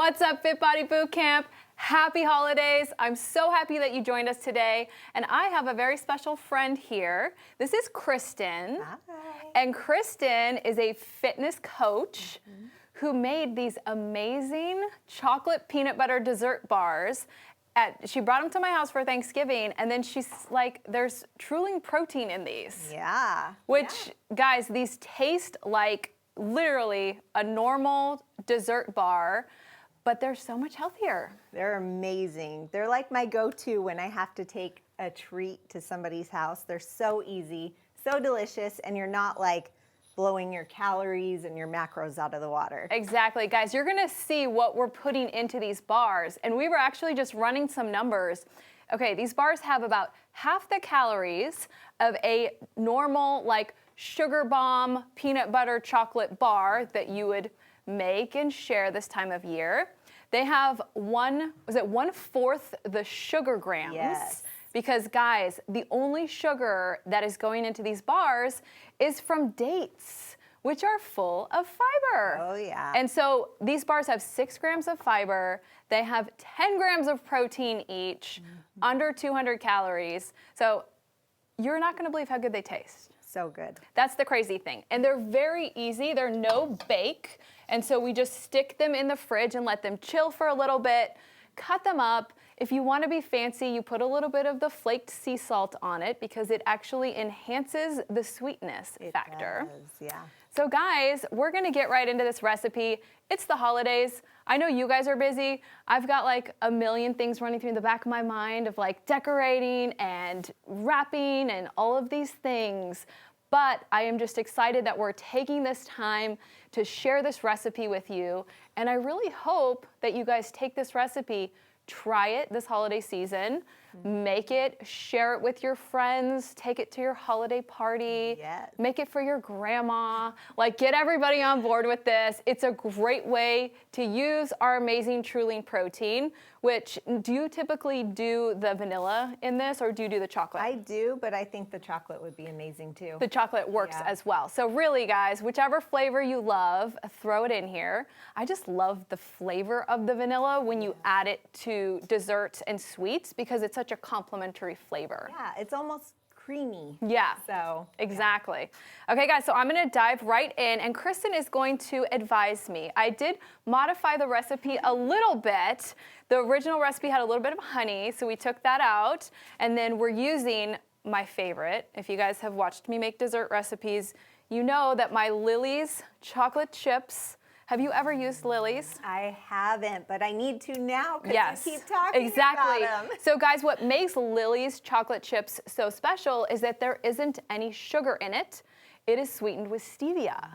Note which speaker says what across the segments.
Speaker 1: What's up, Fit Body Boot Camp? Happy holidays. I'm so happy that you joined us today. And I have a very special friend here. This is Kristen.
Speaker 2: Hi.
Speaker 1: And Kristen is a fitness coach who made these amazing chocolate peanut butter dessert bars. She brought them to my house for Thanksgiving, and then she's like, there's Keuilian protein in these.
Speaker 2: Yeah.
Speaker 1: Which, guys, these taste like literally a normal dessert bar, but they're so much healthier.
Speaker 2: They're amazing. They're like my go-to when I have to take a treat to somebody's house. They're so easy, so delicious, and you're not like blowing your calories and your macros out of the water.
Speaker 1: Exactly, guys. You're gonna see what we're putting into these bars. And we were actually just running some numbers. Okay, these bars have about half the calories of a normal like sugar bomb peanut butter chocolate bar that you would make and share this time of year. They have 1/4 the sugar grams.
Speaker 2: Yes.
Speaker 1: Because guys, the only sugar that is going into these bars is from dates, which are full of fiber.
Speaker 2: Oh yeah.
Speaker 1: And so these bars have 6 grams of fiber. They have 10 grams of protein each, under 200 calories. So you're not gonna believe how good they taste.
Speaker 2: So good.
Speaker 1: That's the crazy thing. And they're very easy. They're no bake. And so we just stick them in the fridge and let them chill for a little bit, cut them up. If you want to be fancy, you put a little bit of the flaked sea salt on it because it actually enhances the sweetness factor.
Speaker 2: It does, yeah.
Speaker 1: So guys, we're gonna get right into this recipe. It's the holidays. I know you guys are busy. I've got like a million things running through the back of my mind of like decorating and wrapping and all of these things. But I am just excited that we're taking this time to share this recipe with you. And I really hope that you guys take this recipe, try it this holiday season, make it, share it with your friends, take it to your holiday party,
Speaker 2: Yes.
Speaker 1: make it for your grandma, like get everybody on board with this. It's a great way to use our amazing Keuilian protein, which do you typically do the vanilla in this or do you do the chocolate?
Speaker 2: I do, but I think the chocolate would be amazing too.
Speaker 1: The chocolate works
Speaker 2: Yeah.
Speaker 1: as well. So really, guys, whichever flavor you love, throw it in here. I just love the flavor of the vanilla when you add it to desserts and sweets because it's such a complementary flavor.
Speaker 2: Yeah, it's almost creamy.
Speaker 1: Yeah.
Speaker 2: So
Speaker 1: Exactly. Okay, guys, so I'm gonna dive right in, and Kristen is going to advise me. I did modify the recipe a little bit. The original recipe had a little bit of honey, so we took that out, and then we're using my favorite. If you guys have watched me make dessert recipes, you know that my Lily's chocolate chips. Have you ever used Lily's?
Speaker 2: I haven't, but I need to now because
Speaker 1: Yes,
Speaker 2: you keep talking
Speaker 1: exactly.
Speaker 2: about them.
Speaker 1: So guys, what makes Lily's chocolate chips so special is that there isn't any sugar in it. It is sweetened with stevia.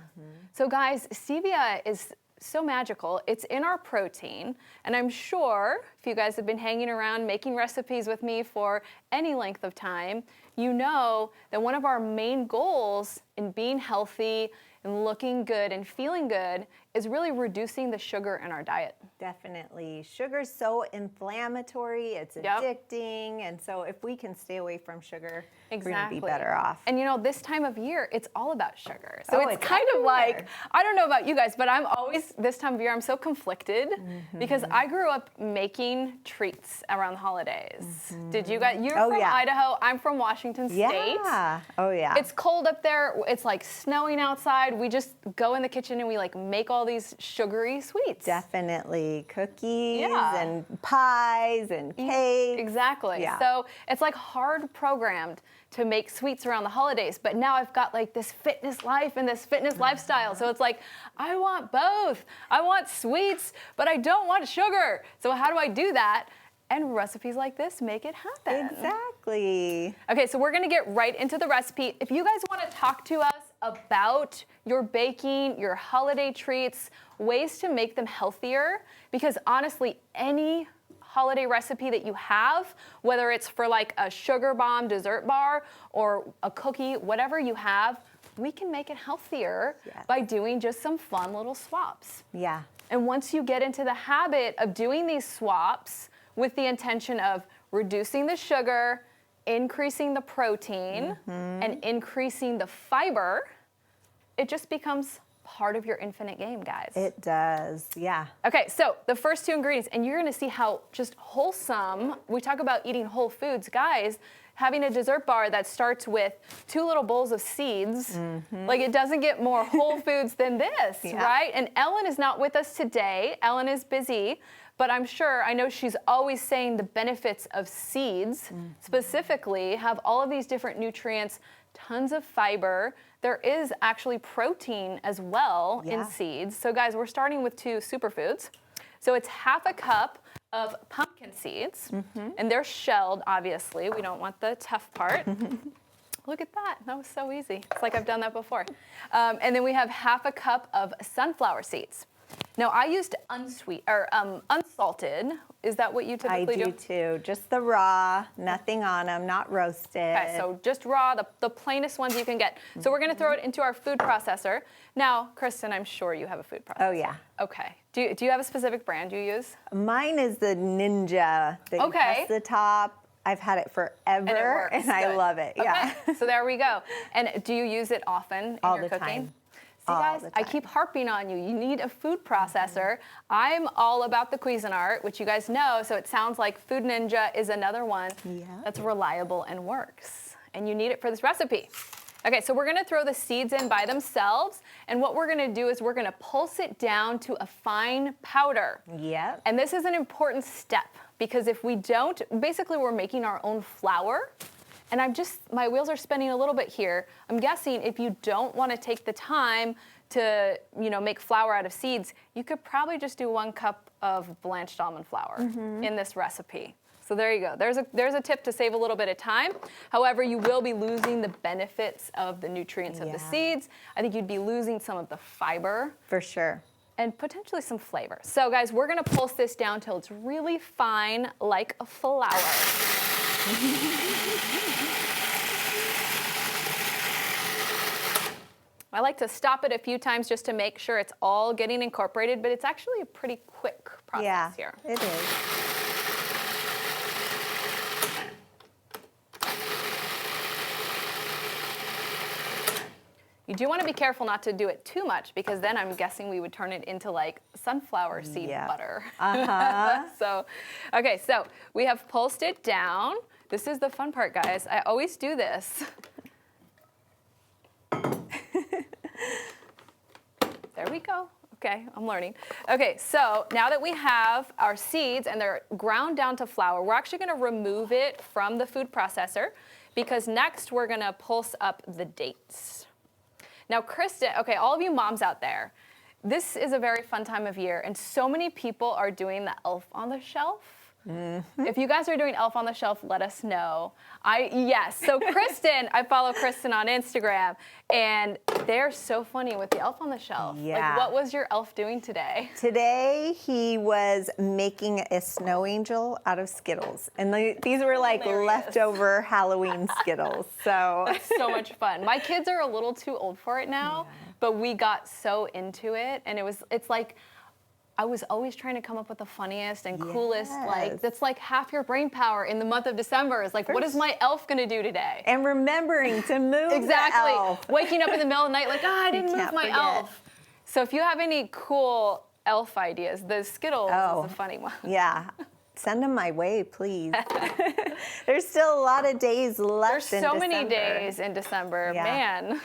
Speaker 1: So guys, stevia is so magical. It's in our protein, and I'm sure if you guys have been hanging around making recipes with me for any length of time, you know that one of our main goals in being healthy and looking good and feeling good is really reducing the sugar in our diet.
Speaker 2: Definitely. Sugar's so inflammatory, it's addicting, and so if we can stay away from sugar, we're gonna be better off.
Speaker 1: And you know, this time of year, it's all about sugar. So
Speaker 2: Oh,
Speaker 1: it's
Speaker 2: it's
Speaker 1: kind of like,
Speaker 2: everywhere.
Speaker 1: I don't know about you guys, but I'm always, this time of year, I'm so conflicted because I grew up making treats around the holidays. Did you guys? You're
Speaker 2: Oh,
Speaker 1: from
Speaker 2: yeah.
Speaker 1: Idaho, I'm from Washington State.
Speaker 2: Yeah. Oh yeah.
Speaker 1: It's cold up there, it's like snowing outside. We just go in the kitchen and we like make all these sugary sweets.
Speaker 2: Definitely cookies
Speaker 1: Yeah.
Speaker 2: and pies and cakes.
Speaker 1: Exactly.
Speaker 2: Yeah.
Speaker 1: So it's like hard programmed to make sweets around the holidays, but now I've got like this fitness life and this fitness lifestyle. So it's like, I want both. I want sweets, but I don't want sugar. So how do I do that? And recipes like this make it happen.
Speaker 2: Exactly.
Speaker 1: Okay, so we're gonna get right into the recipe. If you guys wanna talk to us about your baking, your holiday treats, ways to make them healthier, because honestly, any holiday recipe that you have, whether it's for like a sugar bomb dessert bar or a cookie, whatever you have, we can make it healthier by doing just some fun little swaps.
Speaker 2: Yeah.
Speaker 1: And once you get into the habit of doing these swaps with the intention of reducing the sugar, increasing the protein, and increasing the fiber, it just becomes part of your infinite game, guys.
Speaker 2: It does, yeah.
Speaker 1: Okay, so the first 2 ingredients, and you're gonna see how just wholesome, we talk about eating whole foods. Guys, having a dessert bar that starts with 2 little bowls of seeds, like it doesn't get more whole foods than this, right? And Ellen is not with us today. Ellen is busy, but I know she's always saying the benefits of seeds, specifically have all of these different nutrients, tons of fiber. There is actually protein as well in seeds. So guys, we're starting with 2 superfoods. So it's half a cup of pumpkin seeds, and they're shelled, obviously. We don't want the tough part. Look at that. That was so easy. It's like I've done that before. And then we have half a cup of sunflower seeds. Now, I used unsalted. Is that what you typically do?
Speaker 2: I do too. Just the raw, nothing on them, not roasted.
Speaker 1: Okay, so just raw, the plainest ones you can get. So we're going to throw it into our food processor. Now, Kristen, I'm sure you have a food processor.
Speaker 2: Oh, yeah.
Speaker 1: Okay. Do you have a specific brand you use?
Speaker 2: Mine is the Ninja. That you press the top. I've had it forever, and I love it. Yeah.
Speaker 1: Okay. So there we go. And do you use it often in your cooking?
Speaker 2: Time.
Speaker 1: See, guys, I keep harping on you. You need a food processor. I'm all about the Cuisinart, which you guys know, so it sounds like Food Ninja is another one that's reliable and works. And you need it for this recipe. Okay, so we're gonna throw the seeds in by themselves, and what we're gonna do is we're gonna pulse it down to a fine powder.
Speaker 2: Yep.
Speaker 1: And this is an important step, because if we don't, basically we're making our own flour. And my wheels are spinning a little bit here. I'm guessing if you don't want to take the time to, make flour out of seeds, you could probably just do 1 cup of blanched almond flour in this recipe. So there you go. There's a tip to save a little bit of time. However, you will be losing the benefits of the nutrients of the seeds. I think you'd be losing some of the fiber.
Speaker 2: For sure.
Speaker 1: And potentially some flavor. So guys, we're gonna pulse this down till it's really fine, like a flour. I like to stop it a few times just to make sure it's all getting incorporated, but it's actually a pretty quick process here.
Speaker 2: Yeah, it is.
Speaker 1: You do want to be careful not to do it too much, because then I'm guessing we would turn it into like sunflower seed butter. So we have pulsed it down. This is the fun part, guys. I always do this. There we go. Okay, I'm learning. Okay, so now that we have our seeds and they're ground down to flour, we're actually gonna remove it from the food processor, because next we're gonna pulse up the dates. Now, Kristen, okay, all of you moms out there, this is a very fun time of year, and so many people are doing the Elf on the Shelf. If you guys are doing Elf on the Shelf, let us know. So Kristen, I follow Kristen on Instagram, and they're so funny with the Elf on the Shelf.
Speaker 2: Yeah.
Speaker 1: Like, what was your elf doing today?
Speaker 2: Today, he was making a snow angel out of Skittles. And these were like leftover Halloween Skittles. So
Speaker 1: That's so much fun. My kids are a little too old for it now, but we got so into it, and it's like, I was always trying to come up with the funniest and coolest, that's like half your brain power in the month of December is like, what is my elf gonna do today?
Speaker 2: And remembering to move
Speaker 1: Exactly.
Speaker 2: the elf.
Speaker 1: Waking up in the middle of the night like, I didn't move my elf. So if you have any cool elf ideas, the Skittles is a funny one.
Speaker 2: Yeah. Send them my way, please. There's still a lot of days left in December.
Speaker 1: There's so many days in December, man.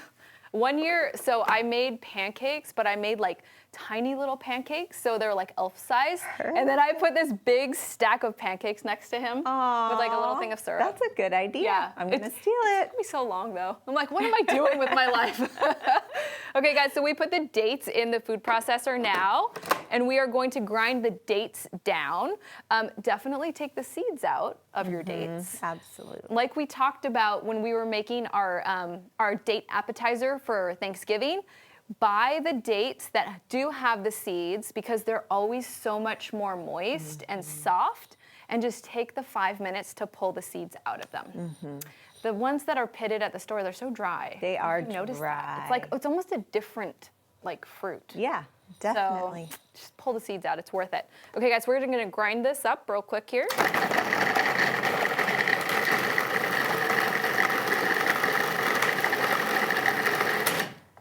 Speaker 1: One year, so I made pancakes, but I made like tiny little pancakes, so they're like elf size. And then I put this big stack of pancakes next to him with like a little thing of syrup.
Speaker 2: That's a good idea.
Speaker 1: Yeah.
Speaker 2: I'm gonna steal it.
Speaker 1: It took me so long though. I'm like, what am I doing with my life? Okay guys, so we put the dates in the food processor now, and we are going to grind the dates down. Definitely take the seeds out of your dates.
Speaker 2: Absolutely.
Speaker 1: Like we talked about when we were making our date appetizer for Thanksgiving, buy the dates that do have the seeds, because they're always so much more moist and soft, and just take the 5 minutes to pull the seeds out of them. The ones that are pitted at the store, they're so dry.
Speaker 2: They are
Speaker 1: notice
Speaker 2: dry.
Speaker 1: that. It's like, it's almost a different like fruit.
Speaker 2: Yeah, definitely.
Speaker 1: So just pull the seeds out, it's worth it. Okay guys, we're gonna grind this up real quick here.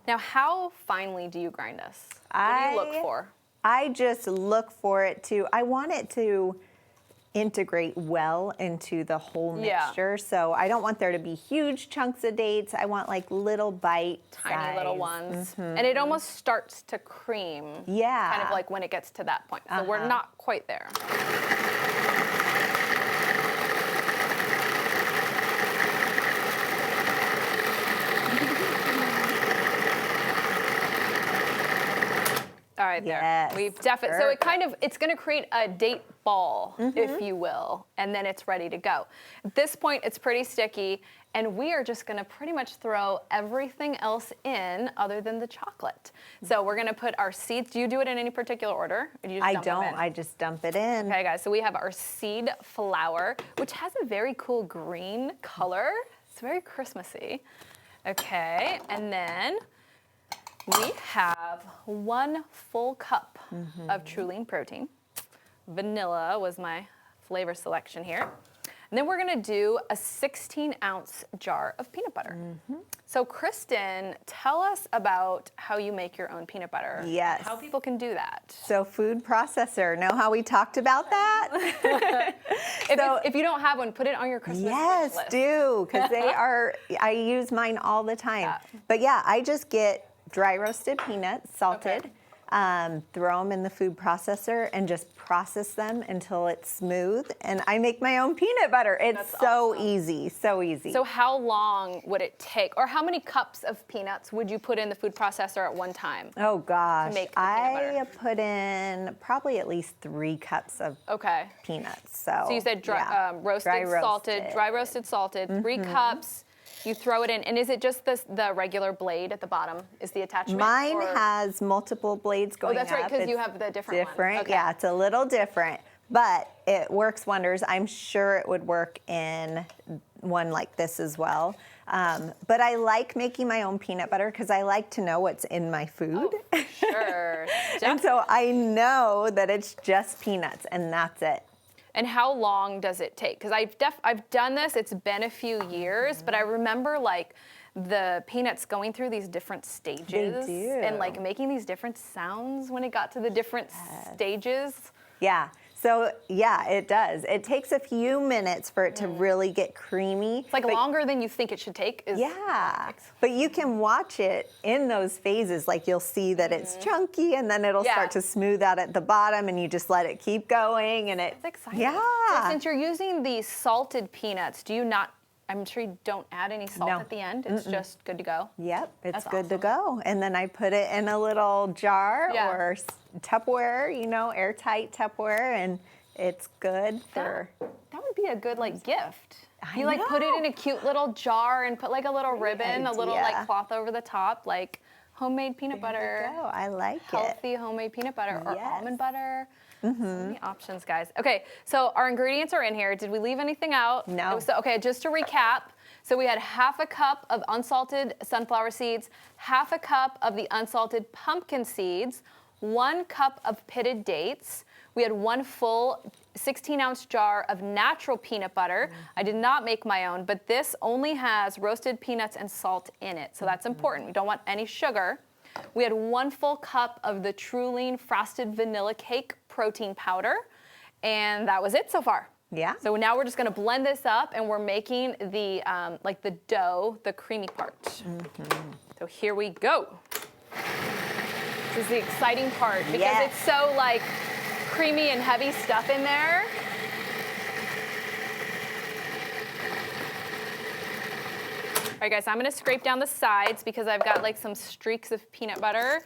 Speaker 1: Now, how finely do you grind this? What do you look for?
Speaker 2: I just look for it I want it to integrate well into the whole mixture. So I don't want there to be huge chunks of dates. I want like little bite
Speaker 1: Tiny little ones.
Speaker 2: Mm-hmm.
Speaker 1: And it almost starts to cream.
Speaker 2: Yeah.
Speaker 1: Kind of like when it gets to that point. So we're not quite there. All right, there.
Speaker 2: Yes,
Speaker 1: We've definitely, so it's going to create a date ball, if you will, and then it's ready to go. At this point, it's pretty sticky, and we are just going to pretty much throw everything else in other than the chocolate. So we're going to put our seeds. Do you do it in any particular order? Or do you just
Speaker 2: I
Speaker 1: dump them
Speaker 2: don't.
Speaker 1: in?
Speaker 2: I just dump it in.
Speaker 1: Okay, guys, so we have our seed flour, which has a very cool green color. It's very Christmassy. Okay, and then we have 1 full cup of True Lean protein. Vanilla was my flavor selection here. And then we're gonna do a 16-ounce jar of peanut butter. So Kristen, tell us about how you make your own peanut butter.
Speaker 2: Yes.
Speaker 1: How people can do that.
Speaker 2: So food processor. Know how we talked about that?
Speaker 1: If you don't have one, put it on your Christmas wish list.
Speaker 2: do, because I use mine all the time.
Speaker 1: Yeah.
Speaker 2: But yeah, I just get dry roasted peanuts, salted, throw them in the food processor and just process them until it's smooth. And I make my own peanut butter. It's
Speaker 1: That's
Speaker 2: so
Speaker 1: awesome.
Speaker 2: easy, so easy.
Speaker 1: So how long would it take, or how many cups of peanuts would you put in the food processor at one time?
Speaker 2: Oh gosh,
Speaker 1: make the peanut
Speaker 2: I put in probably at least 3 cups of peanuts. So
Speaker 1: you said roasted, salted, dry roasted, salted, 3 cups. You throw it in, and is it just the regular blade at the bottom is the attachment?
Speaker 2: Mine has multiple blades going up.
Speaker 1: Oh, that's right, because you have the different one. Okay.
Speaker 2: Yeah, it's a little different, but it works wonders. I'm sure it would work in one like this as well. But I like making my own peanut butter because I like to know what's in my food.
Speaker 1: Oh, sure.
Speaker 2: And so I know that it's just peanuts, and that's it.
Speaker 1: And how long does it take? Because I've done this. It's been a few years, but I remember like the peanuts going through these different stages
Speaker 2: They do.
Speaker 1: and like making these different sounds when it got to the different stages.
Speaker 2: Yeah. So yeah, it does. It takes a few minutes for it to really get creamy.
Speaker 1: It's like longer than you think it should take.
Speaker 2: Yeah, but you can watch it in those phases. Like you'll see that it's chunky, and then it'll start to smooth out at the bottom, and you just let it keep going, and it's
Speaker 1: exciting.
Speaker 2: Yeah.
Speaker 1: So since you're using the salted peanuts, do you not? I'm sure you don't add any salt at the end. It's just good to go.
Speaker 2: Yep, it's
Speaker 1: That's
Speaker 2: good to go. And then I put it in a little jar
Speaker 1: Yeah.
Speaker 2: or Tupperware, airtight Tupperware, and it's good for.
Speaker 1: That would be a good like gift.
Speaker 2: I
Speaker 1: You like put it
Speaker 2: know.
Speaker 1: in a cute little jar and put like a little ribbon, a little like
Speaker 2: idea.
Speaker 1: cloth over the top, like homemade peanut
Speaker 2: There
Speaker 1: butter.
Speaker 2: you go. I like it.
Speaker 1: Healthy homemade peanut butter or
Speaker 2: Yes.
Speaker 1: almond butter. So many options, guys. Okay, so our ingredients are in here. Did we leave anything out?
Speaker 2: No.
Speaker 1: So, okay, just to recap. So we had 1/2 cup of unsalted sunflower seeds, 1/2 cup of the unsalted pumpkin seeds, 1 cup of pitted dates. We had 1 full 16-ounce jar of natural peanut butter. I did not make my own, but this only has roasted peanuts and salt in it, so that's important. We don't want any sugar. We had 1 full cup of the True Lean frosted vanilla cake protein powder, and that was it so far.
Speaker 2: Yeah.
Speaker 1: So now we're just gonna blend this up, and we're making the like the dough, the creamy part. So here we go. This is the exciting part because
Speaker 2: Yes.
Speaker 1: it's so like creamy and heavy stuff in there. All right, guys, I'm gonna scrape down the sides because I've got like some streaks of peanut butter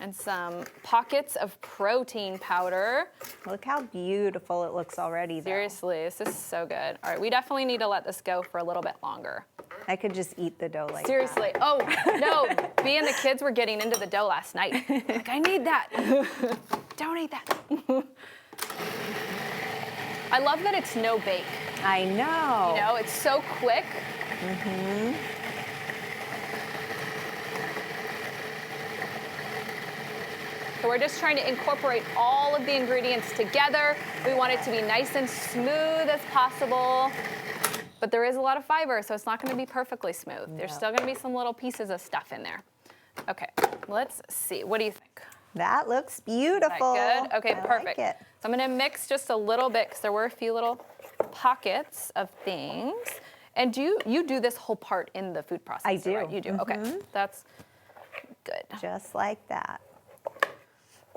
Speaker 1: and some pockets of protein powder.
Speaker 2: Look how beautiful it looks already, though.
Speaker 1: Seriously, this is so good. All right, we definitely need to let this go for a little bit longer.
Speaker 2: I could just eat the dough like
Speaker 1: Seriously. Oh, no, me and the kids were getting into the dough last night. Like, I need that. Don't eat that. I love that it's no bake.
Speaker 2: that. I know.
Speaker 1: You know, it's so quick. So we're just trying to incorporate all of the ingredients together. We want it to be nice and smooth as possible. But there is a lot of fiber, so it's not going to be perfectly smooth. There's still going to be some little pieces of stuff in there. Okay, let's see. What do you think?
Speaker 2: That looks beautiful.
Speaker 1: Is that good? Okay,
Speaker 2: I
Speaker 1: perfect.
Speaker 2: Like it.
Speaker 1: So I'm gonna mix just a little bit because there were a few little pockets of things. And you do this whole part in the food processor?
Speaker 2: I do.
Speaker 1: Right? You do. Okay, that's good.
Speaker 2: Just like that.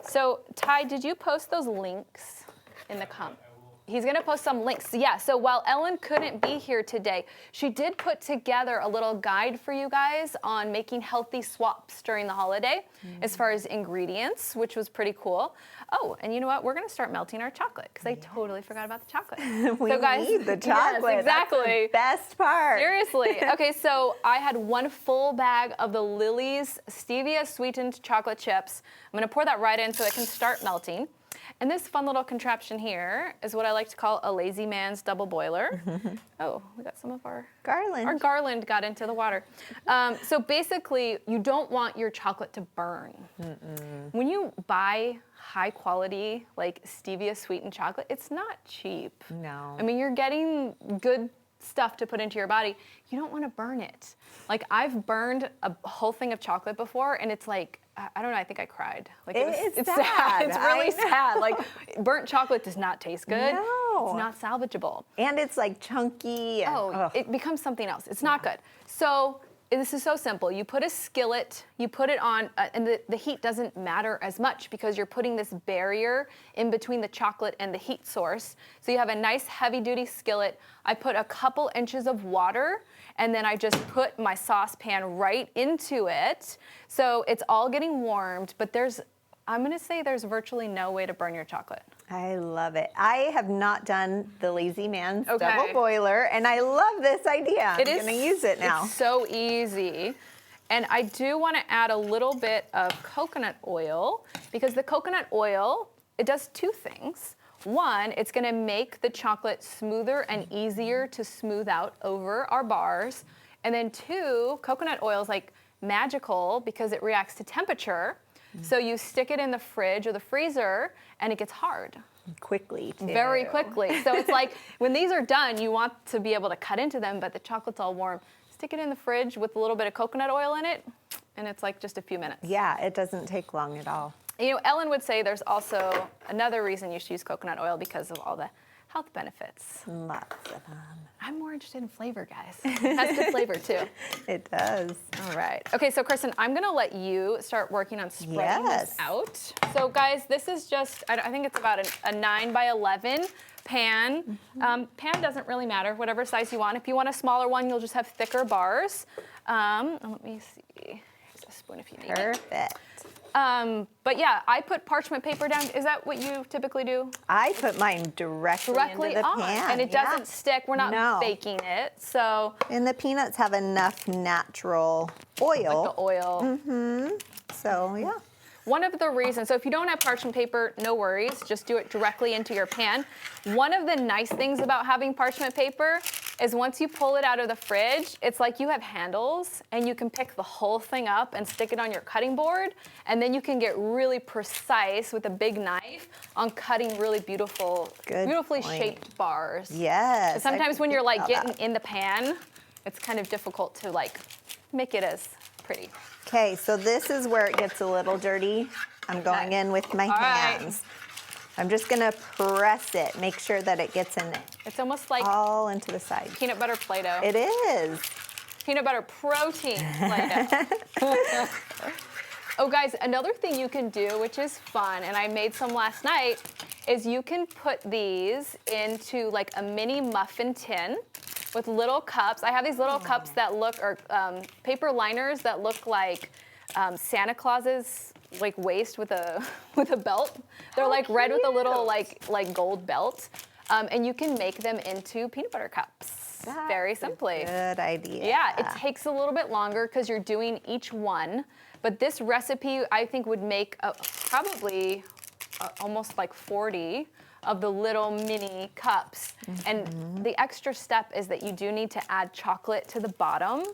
Speaker 1: So Ty, did you post those links in the comments? He's going to post some links. Yeah, so while Ellen couldn't be here today, she did put together a little guide for you guys on making healthy swaps during the holiday as far as ingredients, which was pretty cool. Oh, and you know what? We're going to start melting our chocolate because I totally forgot about the chocolate.
Speaker 2: We need the chocolate.
Speaker 1: Yes, exactly.
Speaker 2: That's the best part.
Speaker 1: Seriously. Okay, so I had one full bag of the Lily's stevia sweetened chocolate chips. I'm going to pour that right in so it can start melting. And this fun little contraption here is what I like to call a lazy man's double boiler. Oh, we got some of our
Speaker 2: garland.
Speaker 1: Our garland got into the water. So basically, you don't want your chocolate to burn. When you buy high quality, like stevia sweetened chocolate, it's not cheap.
Speaker 2: No.
Speaker 1: I mean, you're getting good stuff to put into your body. You don't want to burn it. Like I've burned a whole thing of chocolate before, and it's like, I don't know, I think I cried. Like it's sad. It's really sad. Like burnt chocolate does not taste good.
Speaker 2: No.
Speaker 1: It's not salvageable.
Speaker 2: And it's like chunky. And,
Speaker 1: it becomes something else. It's not good. So this is so simple. You put a skillet, you put it on, and the heat doesn't matter as much because you're putting this barrier in between the chocolate and the heat source. So you have a nice heavy-duty skillet. I put a couple inches of water, and then I just put my saucepan right into it. So it's all getting warmed, but I'm gonna say there's virtually no way to burn your chocolate.
Speaker 2: I love it. I have not done the lazy man's double boiler, and I love this idea. I'm going to use it now.
Speaker 1: It's so easy. And I do want to add a little bit of coconut oil because the coconut oil, it does two things. One, it's going to make the chocolate smoother and easier to smooth out over our bars. And then two, coconut oil is like magical because it reacts to temperature. So you stick it in the fridge or the freezer and it gets hard.
Speaker 2: Quickly, too.
Speaker 1: Very quickly. So it's like when these are done, you want to be able to cut into them, but the chocolate's all warm. Stick it in the fridge with a little bit of coconut oil in it, and it's like just a few minutes.
Speaker 2: Yeah, it doesn't take long at all.
Speaker 1: You know, Ellen would say there's also another reason you should use coconut oil because of all the health benefits.
Speaker 2: Lots of them.
Speaker 1: I'm more interested in flavor, guys. It has good flavor, too.
Speaker 2: It does.
Speaker 1: All right. Okay, so Kristen, I'm going to let you start working on spreading this out. So, guys, this is just, I think it's about a 9 by 11 pan. Pan doesn't really matter, whatever size you want. If you want a smaller one, you'll just have thicker bars. Let me see. Here's a spoon if you need it.
Speaker 2: Perfect.
Speaker 1: But yeah, I put parchment paper down. Is that what you typically do?
Speaker 2: I put mine directly into the
Speaker 1: on,
Speaker 2: pan.
Speaker 1: and it doesn't stick. We're not baking it, so.
Speaker 2: And the peanuts have enough natural oil.
Speaker 1: Like the oil.
Speaker 2: So yeah.
Speaker 1: One of the reasons, so if you don't have parchment paper, no worries, just do it directly into your pan. One of the nice things about having parchment paper is once you pull it out of the fridge, it's like you have handles and you can pick the whole thing up and stick it on your cutting board, and then you can get really precise with a big knife on cutting really beautifully shaped bars.
Speaker 2: Yes.
Speaker 1: And sometimes when you're like getting in the pan, it's kind of difficult to like make it as pretty.
Speaker 2: Okay, so this is where it gets a little dirty. I'm going in with my hands. I'm just gonna press it, make sure that it gets in
Speaker 1: It's almost like
Speaker 2: all into the side.
Speaker 1: Peanut butter Play-Doh.
Speaker 2: It is.
Speaker 1: Peanut butter protein Play-Doh. Oh, guys, another thing you can do, which is fun, and I made some last night, is you can put these into like a mini muffin tin with little cups. I have these little cups that look, or paper liners that look like Santa Claus's like waist with a belt. They're like red with a little like gold belt, and you can make them into peanut butter cups.
Speaker 2: That's
Speaker 1: very simply.
Speaker 2: Good idea.
Speaker 1: Yeah, it takes a little bit longer because you're doing each one, but this recipe I think would make probably almost like 40 of the little mini cups. And the extra step is that you do need to add chocolate to the bottom,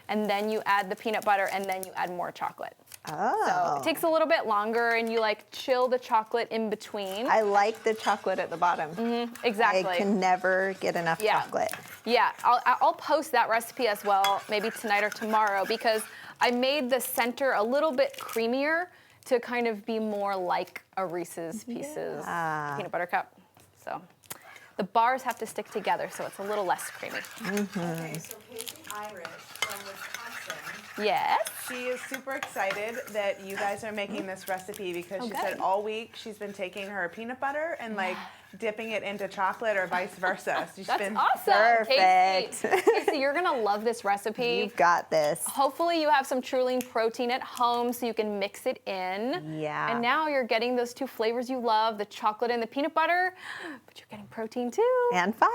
Speaker 1: and then you add the peanut butter, and then you add more chocolate.
Speaker 2: Oh.
Speaker 1: So it takes a little bit longer, and you like chill the chocolate in between.
Speaker 2: I like the chocolate at the bottom.
Speaker 1: Exactly.
Speaker 2: I can never get enough chocolate.
Speaker 1: Yeah, I'll post that recipe as well, maybe tonight or tomorrow, because I made the center a little bit creamier to kind of be more like a Reese's Pieces peanut butter cup. So the bars have to stick together so it's a little less creamy.
Speaker 3: Okay, so Casey Irish from Wisconsin.
Speaker 1: Yes.
Speaker 3: She is super excited that you guys are making this recipe because she said
Speaker 1: good.
Speaker 3: all week she's been taking her peanut butter and like dipping it into chocolate or vice versa. She's
Speaker 1: That's
Speaker 3: been
Speaker 1: awesome.
Speaker 2: Perfect.
Speaker 1: Casey, you're gonna love this recipe.
Speaker 2: You've got this.
Speaker 1: Hopefully you have some Keuilian protein at home so you can mix it in.
Speaker 2: Yeah.
Speaker 1: And now you're getting those two flavors you love, the chocolate and the peanut butter, but you're getting protein too.
Speaker 2: And fiber.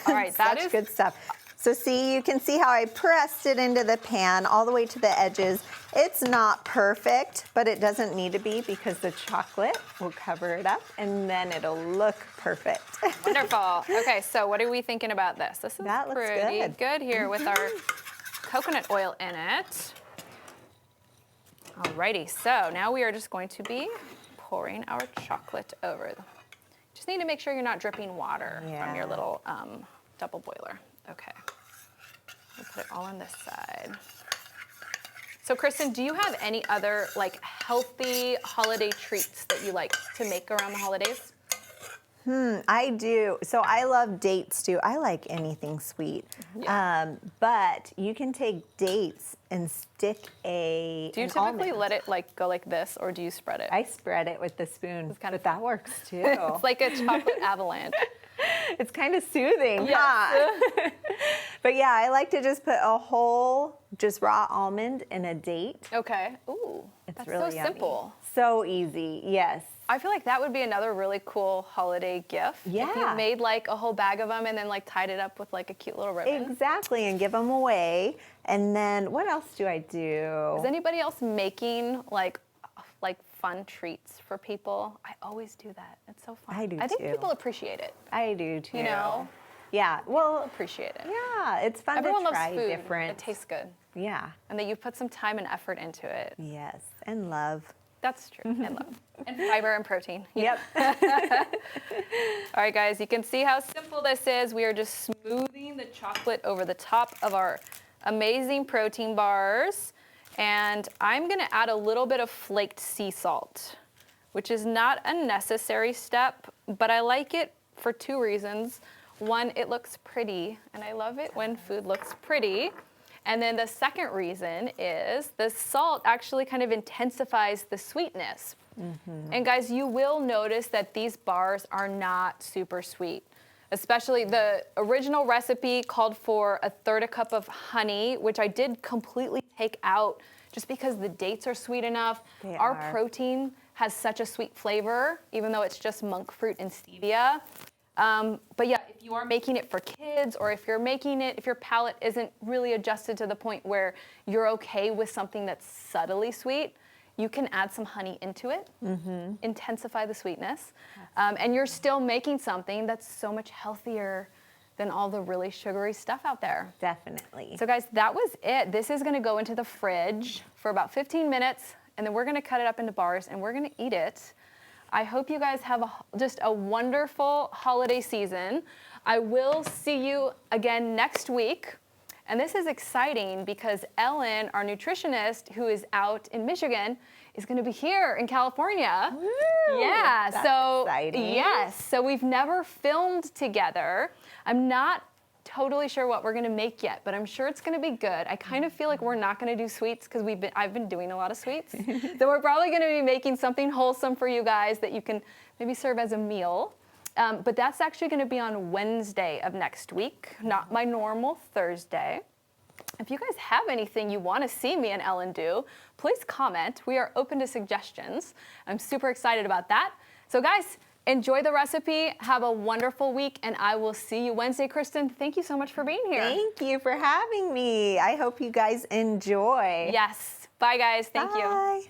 Speaker 1: All right, that
Speaker 2: Such
Speaker 1: is
Speaker 2: good stuff. So see, you can see how I pressed it into the pan all the way to the edges. It's not perfect, but it doesn't need to be because the chocolate will cover it up and then it'll look perfect.
Speaker 1: Wonderful. Okay, so what are we thinking about this? This is
Speaker 2: That looks
Speaker 1: pretty
Speaker 2: good.
Speaker 1: here with our coconut oil in it. Alrighty, so now we are just going to be pouring our chocolate over. Just need to make sure you're not dripping water from your
Speaker 2: Yeah.
Speaker 1: little double boiler. Okay, we'll put it all on this side. So Kristen, do you have any other like healthy holiday treats that you like to make around the holidays?
Speaker 2: I do. So I love dates too. I like anything sweet. But you can take dates and stick
Speaker 1: Do you
Speaker 2: an
Speaker 1: typically
Speaker 2: almond.
Speaker 1: let it like go like this, or do you spread it?
Speaker 2: I spread it with the spoon,
Speaker 1: kind of
Speaker 2: but that works too.
Speaker 1: It's like a chocolate avalanche.
Speaker 2: It's kind of soothing,
Speaker 1: Yes.
Speaker 2: huh? But yeah, I like to just put a whole, just raw almond in a date.
Speaker 1: Okay. Ooh,
Speaker 2: It's
Speaker 1: that's
Speaker 2: really
Speaker 1: so
Speaker 2: yummy.
Speaker 1: simple.
Speaker 2: So easy, yes.
Speaker 1: I feel like that would be another really cool holiday gift. If
Speaker 2: Yeah.
Speaker 1: you made like a whole bag of them and then like tied it up with like a cute little ribbon.
Speaker 2: Exactly, and give them away. And then what else do I do?
Speaker 1: Is anybody else making like fun treats for people? I always do that. It's so fun.
Speaker 2: I do
Speaker 1: I think
Speaker 2: too.
Speaker 1: people appreciate it.
Speaker 2: I do too.
Speaker 1: You know?
Speaker 2: Yeah, well,
Speaker 1: Appreciate it.
Speaker 2: yeah, it's fun
Speaker 1: Everyone
Speaker 2: to
Speaker 1: loves
Speaker 2: try
Speaker 1: food.
Speaker 2: different.
Speaker 1: It tastes good.
Speaker 2: Yeah,
Speaker 1: And that you put some time and effort into it.
Speaker 2: yes, and love.
Speaker 1: That's true. And love. And fiber and protein.
Speaker 2: Yep.
Speaker 1: All right, guys, you can see how simple this is. We are just smoothing the chocolate over the top of our amazing protein bars. And I'm gonna add a little bit of flaked sea salt, which is not a necessary step, but I like it for two reasons. One, it looks pretty, and I love it when food looks pretty. And then the second reason is the salt actually kind of intensifies the sweetness. And guys, you will notice that these bars are not super sweet. Especially the original recipe called for 1/3 cup of honey, which I did completely take out just because the dates are sweet enough.
Speaker 2: They
Speaker 1: Our
Speaker 2: are.
Speaker 1: protein has such a sweet flavor, even though it's just monk fruit and stevia. But yeah, if you are making it for kids, or if you're making it, if your palate isn't really adjusted to the point where you're okay with something that's subtly sweet, you can add some honey into it, intensify the sweetness, and you're still making something that's so much healthier than all the really sugary stuff out there.
Speaker 2: Definitely.
Speaker 1: So guys, that was it. This is gonna go into the fridge for about 15 minutes, and then we're gonna cut it up into bars and we're gonna eat it. I hope you guys have just a wonderful holiday season. I will see you again next week. And this is exciting because Ellen, our nutritionist, who is out in Michigan, is going to be here in California.
Speaker 2: Woo!
Speaker 1: Yeah,
Speaker 2: That's
Speaker 1: so
Speaker 2: exciting.
Speaker 1: yes, so we've never filmed together. I'm not totally sure what we're going to make yet, but I'm sure it's going to be good. I kind of feel like we're not going to do sweets because I've been doing a lot of sweets. So we're probably going to be making something wholesome for you guys that you can maybe serve as a meal. But that's actually going to be on Wednesday of next week, not my normal Thursday. If you guys have anything you want to see me and Ellen do, please comment. We are open to suggestions. I'm super excited about that. So guys, enjoy the recipe. Have a wonderful week, and I will see you Wednesday. Kristen, thank you so much for being here.
Speaker 2: Thank you for having me. I hope you guys enjoy.
Speaker 1: Yes. Bye, guys. Thank you.
Speaker 2: Bye.